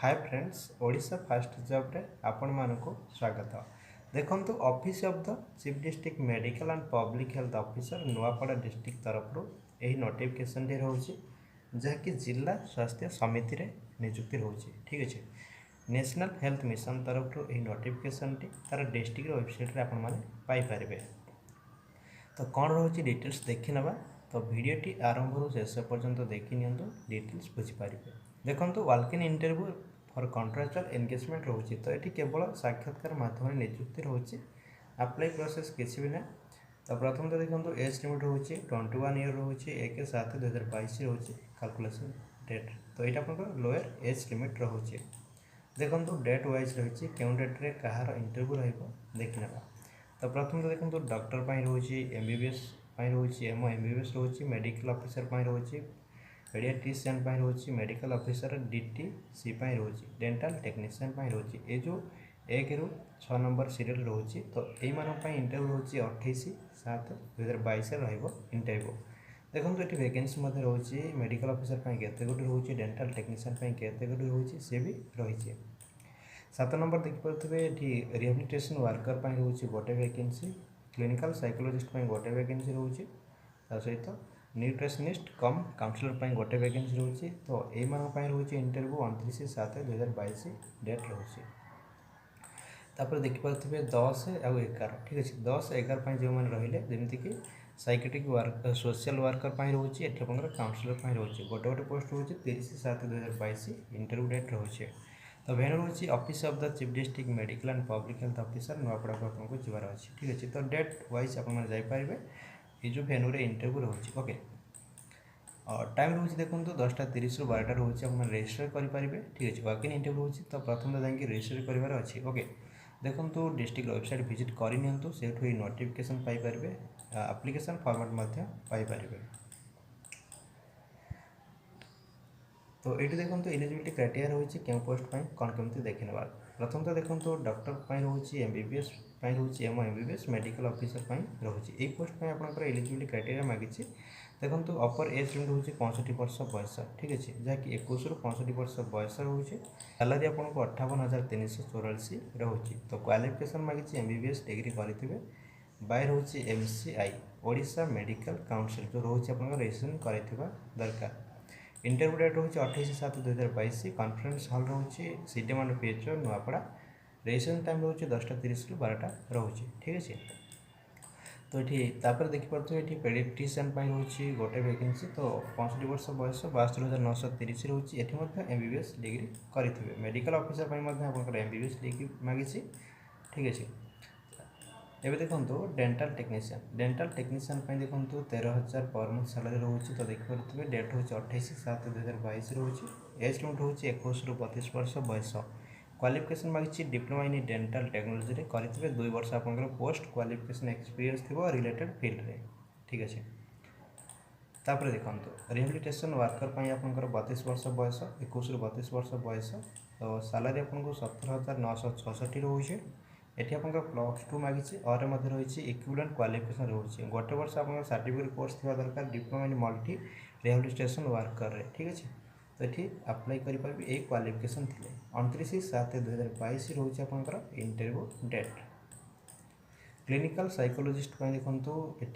Hi friends, Odisha fast job रे आपण मानक स्वागत। देखंतु office of the chief district medical and public health officer Nuapada district तरफ यही नोटिफिकेशन टी रोचे जहाँकि जिला स्वास्थ्य समिति रे नियुक्ति रोचे। ठीक अच्छे, नेशनल हेल्थ मिशन तरफ यही नोटिफिकेशन टी तार डिस्ट्रिक्ट वेबसाइट रे आपण माने पाई पारिबे। तो कौन रोचे डिटेल्स देखि नबा। तो वीडियोटी आरंभ शेष पर्यंत देखि नियंतु डिटेल्स बुझीपारे। देखो walk in interview for contractual engagement रोचे। तो ये केवल साक्षात्कार माध्यम नियुक्ति रोचे। अप्लाई प्रोसेस किसी भी ना। तो प्रथम तो देखो एज लिमिट रोचे 21 ईयर रोचे 1/7/2022 रोचे कैलकुलेशन डेट। तो यहाँ आप लोअर एज लिमिट रोचे। देखो डेट वाइज रही क्यों डेट्रे कहार इंटरव्यू रखना। तो प्रथम तो देखो डॉक्टर रोचे एमबीबीएस रोचे एमबीबीएस रोचे मेडिकल ऑफिसर रोचे पेडियाट्रिशियन रोचे मेडिकल ऑफिसर डीटीसी रोचे डेंटल टेक्नीशियन रोचे। ये जो 1 ରୁ 6 नंबर सीरियल रोचे। तो यही इंटरव्यू रोचे 28/7/2022 इंटरव्यू। देखो ये वैकेंसी रोचे मेडिकल ऑफिसर केते गोटी रोचे डेंटल टेक्नीशियन केते गोटी रोचे सी भी रही। 7 नंबर देखिपे ये रिहेबिलिटेशन वर्कर रोचे गोटे वैकेंसी क्लिनिकल साइकोलॉजिस्ट गोटे वैकेंसी रोचे सहित न्यूट्रिशनिस्ट कम काउंसलर गोटे वैकेंसी रोचे। तो यही रोचे इंटरव्यू 29/7/2022 डेट रोचे। तापर देखिपे 10 आउ 11। ठीक अच्छे, 10-11 जो मैंने रहिले जमीक साइकेट्रिक सोशल वर्कर रोचे ये काउंसलर रोचे गोटे गोटे पोस्ट रोचे 30/7/2022 इंटरव्यू डेट रोचे। तो भेनु रोचे office of the chief district medical and public health officer Nuapada को आपको जीवार अच्छे। ठीक अच्छे, तो डेट वाइज आपरे ये जो भेनु रे इंटरव्यू रोचे। ओके, टाइम रोचे देखो 10:30 ରୁ 12ଟା रोचे आप रेजिस्टर करेंगे। ठीक अच्छे, वॉक इन इंटरव्यू रोचे। तो प्रथम तो जाकि रेजिस्टर करार अच्छे। ओके, देखो डिस्ट्रिक्ट वेबसाइट विजिट करनी से notification Piper application format Piper. तो ये देखो एलिजिबिलिटी क्राइटेरिया रही क्यों पोस्ट कौन कमी देखने। प्रथम तो देखो डॉक्टर रोचे एमबीबीएस रोचे एमबीबीएस मेडिकल ऑफिसर रोचे। ये पोस्ट आप एलिजिबिलिटी क्राइटेरिया मांगी। देखो अपर एज लिमिट रोचे 65 वर्ष बयस। ठीक अच्छे, जहाँकि 21 ରୁ 65 वर्ष बयस रोचे। सैलरी आपको 58,384 रोचे। तो क्वालिफिकेशन मांगी एमबीबीएस डिग्री करेंगे बाय रोचे एमसीआई ओडिशा मेडिकल काउंसिल जो रोचे आप रजिस्ट्रेशन कर दरकार। इंटरव्यू डेट रोचे 28/7/2022 कॉन्फ्रेंस हॉल रोचे CDM and PHO Nuapada. Registration time रोचे 10:30 ରୁ 12ଟା रोचे। ठीक अच्छे, तो ये देखिपे ये पेडियाट्रिशियन रोचे गोटे वैकेंसी। तो 65 वर्ष बयस 72,930 रोचे। ये एमबीबीएस डिग्री करेंगे। मेडिकल ऑफिसर आप एमबीबीएस डिग्री मांगी। ठीक अच्छे, एवं देखो डेंटल टेक्नीशियन देखो 13,000 पर मंथ सैलरी रोचे। तो देखिए डेट रोचे 28/7/2022 रोचे। एज लिमिट रोचे 21 ରୁ 32 वर्ष बयस। क्वालिफिकेशन मांगी डिप्लोमा इन डेंटल टेक्नोलोजी करेंगे 2 वर्ष आप पोस्ट क्वालिफिकेशन एक्सपीरियंस थी रिलेटेड फील्ड रे। ठीक अच्छे, तापर देखो रिहेबिलिटेशन वर्कर आपंकर 32 वर्ष बयस 21 ରୁ 32 वर्ष बयस। तो सैलरी आपको 17,966 रोचे। ये आप +2 मांगी और रही इक्विवेलेंट क्वालिफिकेशन रोचे गोटे वर्ष आप सर्टिफिकेट कोर्स थी दरकार diploma in multi rehabilitation worker. ठीक अच्छे, तो ये अप्लाई करेंगे ये क्वालिफिकेशन थी। 29/7/2022 रोचे आपंकर इंटरव्यू डेट। क्लिनिकल साइकोलॉजिस्ट देखो ये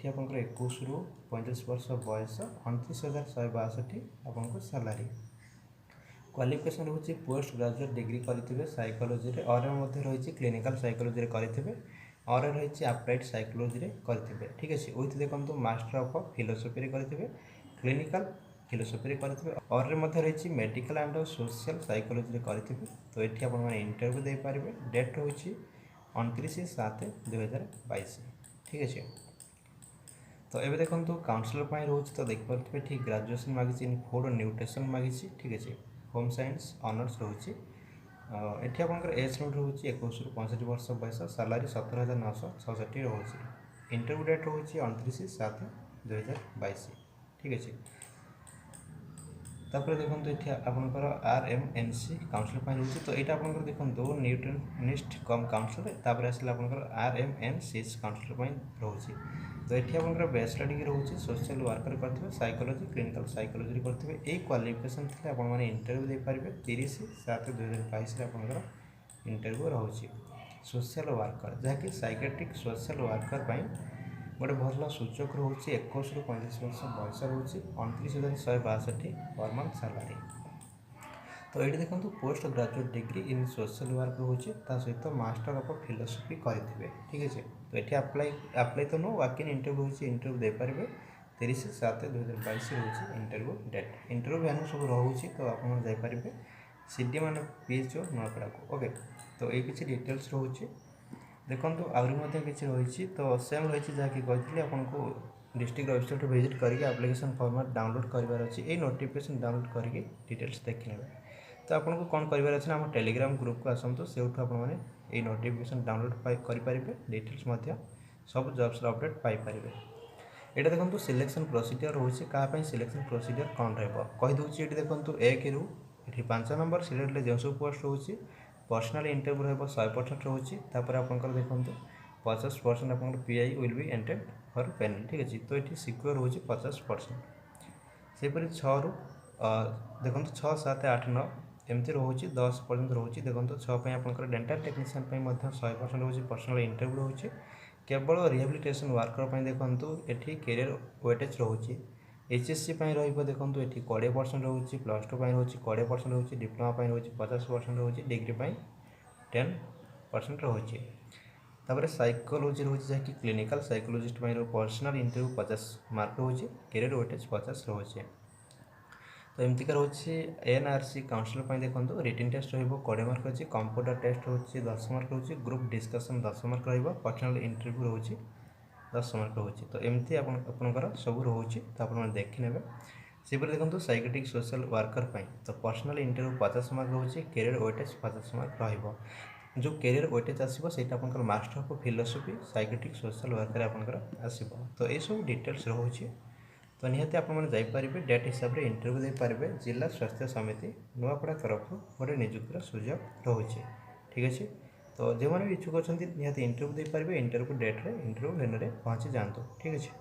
आप 21 ରୁ 35 वर्ष बयस 29,162 आपको सैलरी। क्वालिफिकेशन रोचे पोस्ट ग्रेजुएट डिग्री करेंगे साइकोलॉजी और रही क्लिनिकल साइकोलॉजी करेंगे और रही अप्लाइड साइकोलॉजी करेंगे। ठीक अच्छे, विथ देखो मास्टर ऑफ फिलोसफी करेंगे क्लिनिकल फिलोसफी करेंगे और रही मेडिकल एंड सोशल साइकोलॉजी करेंगे। तो ये आप इंटरव्यू दे पारे। डेट रोचे 29/7/2022। ठीक अच्छे, तो ये देखो काउंसलर रोचे। तो देखिए ठीक ग्रेजुएशन मांगी इन फूड न्यूट्रिशन मांगी। ठीक अच्छे, होम साइंस ऑनर्स रोचे। ये आप एज लिमिट रोचे 21 ରୁ 65 वर्ष बयस। सैलरी 17,966 रोचे। इंटरव्यू डेट रोचे 29/7/2022। ठीक अच्छे, तापर देखो ये आपंकर RMNC काउंसिल रोचे तो यहाँ आप देखो न्यूट्रिशनिस्ट कम काउंसिल तापर आसला आपंकर RMNC काउंसिल रोचे तो ये आप बैचलर डिग्री रोचे सोशल वर्कर करेंगे साइकोलोजी क्लिनिकल साइकोलोजी करेंगे यही क्वालिफिकेशन थे आपने इंटरव्यू दे पारे 30/7/2022 आपंकर इंटरव्यू रोचे सोशल वर्कर जहाँकि साइकेट्रिक सोशल वर्कर गोटे भल सूचक रोचे 21 ରୁ 35 वर्ष बयस रोचे 29,162 पर मंथ सैलरी। तो ये देखो post graduate degree in social work रोचे सहित मास्टर ऑफ फिलोसफी करेंगे ठीक है। तो ये अप्लाई तो नो वाक इन इंटरव्यू रोचे इंटरव्यू दे पारे 30/7/2022 रोचे इंटरव्यू डेट इंटरव्यू वैल्यू सब रोचे तो आप जापारे सीडी मान PHO नुआपड़ा को ओके। तो ये किसी डिटेल्स रोचे देखो आहरी किसी रही तो सेम रही जहाँकि कही आपको डिस्ट्रिक्ट वेबसाइट विजिट करके एप्लिकेशन फॉर्मेट डाउनलोड करार अच्छी ये नोटिफिकेशन डाउनलोड करके डिटेल्स देखने तो आपको कौन करार अच्छे ना टेलीग्राम ग्रुप को आसतु से आपने नोटिफिकेशन डाउनलोड करेंगे डिटेल्स सब जॉब्स अपडेट पाइपर। यहाँ देखो सिलेक्शन प्रोसीजर रोचे क्या सिलेक्शन प्रोसीजर कौन रहीदे ये देखो 1 ରୁ 5 नंबर सीरियल जो सब पोस्ट रोचे पर्सनल इंटरव्यू रहा 100% रोचे आपंकर देखो 50% आप PI will be ended for panel ठीक अच्छे। तो ये सिक्योर रोचे 50% सेपरी 6 ରୁ देखो 6, 7, 8, 9 एमती रोचे 10 पर्यंत रोचे देखो 6 आप डेंटल टेक्नीशियन 100% रोचे पर्सनल इंटरव्यू रोचे केवल रिहेबिलिटेशन वर्कर देखो ये कैरियर वेटेज रोचे HSC देखो ये 20% रोचे +2 रोचे 20% रोचे डिप्लोमा रोचे 50% रोचे डिग्री 10% रोचे तापर साइकोलोजी रोचे जहाँकि clinical psychologist personal interview 50 mark रोचे कैरियर वेटेज 50 रोचे। तो एमतीका रोचे NRC काउंसिल देखो रिटन टेस्ट रो 20 मार्क रोचे कंप्यूटर टेस्ट रोचे 10 मार्क रोचे group discussion 10 mark personal interview रोचे 10 मार्क रोचे। तो एमती आपंकर सब रोचे तो आप देखने सेपरी देखो साइकेट्रिक सोशल वर्कर तो पर्सनल इंटरव्यू 50 मार्क रोचे कैरियर वेटेज 50 मार्क रो जो कैरियर वेटेज आसो से master of philosophy psychiatric social worker आपंकर आसो। तो ये सब डिटेल्स रोचे तो निहाती आपरे डेट हिसाब से इंटरव्यू दे पारे जिला स्वास्थ्य समिति नुआपड़ा तरफ गोटे नियुक्तिर सुजोग रोचे ठीक अच्छे। तो जो मैंने भी इच्छुक अच्छा निहाती इंटरव्यू दे पारे इंटरव्यू डेट्रे इंटरव्यू वेन्यूरे पहुँची जातु ठीक अच्छे।